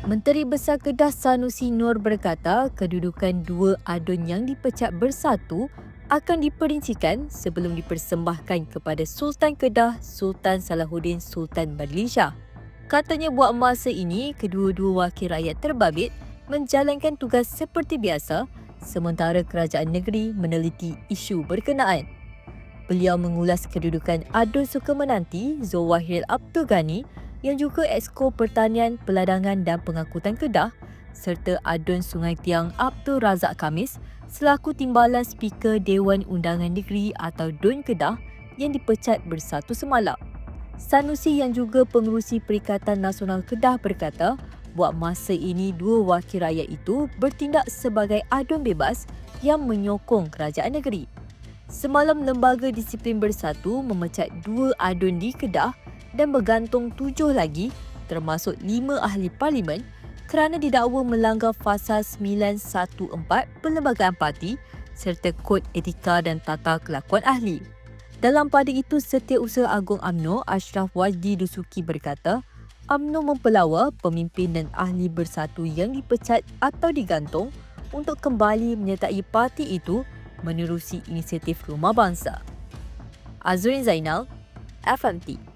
Menteri Besar Kedah Sanusi Nor berkata kedudukan dua adun yang dipecat bersatu akan diperincikan sebelum dipersembahkan kepada Sultan Kedah Sultan Salahuddin Sultan Badli Shah. Katanya buat masa ini, kedua-dua wakil rakyat terbabit menjalankan tugas seperti biasa sementara kerajaan negeri meneliti isu berkenaan. Beliau mengulas kedudukan adun suka menanti Zowahir Abdul Ghani yang juga Exco Pertanian, Peladangan dan Pengangkutan Kedah serta adun Sungai Tiang Abdul Razak Khamis selaku Timbalan Speaker Dewan Undangan Negeri atau DUN Kedah yang dipecat bersatu semalam. Sanusi yang juga pengerusi Perikatan Nasional Kedah berkata, buat masa ini dua wakil rakyat itu bertindak sebagai adun bebas yang menyokong kerajaan negeri. Semalam Lembaga Disiplin Bersatu memecat 2 adun di Kedah dan bergantung 7 lagi termasuk 5 ahli parlimen kerana didakwa melanggar Fasal 914 Perlembagaan Parti serta Kod Etika dan Tata Kelakuan Ahli. Dalam pada itu, Setiausaha Agung UMNO Ashraf Wajdi Dusuki berkata, UMNO mempelawa pemimpin dan ahli bersatu yang dipecat atau digantung untuk kembali menyertai parti itu menerusi inisiatif Rumah Bangsa. Azrin Zainal, FMT.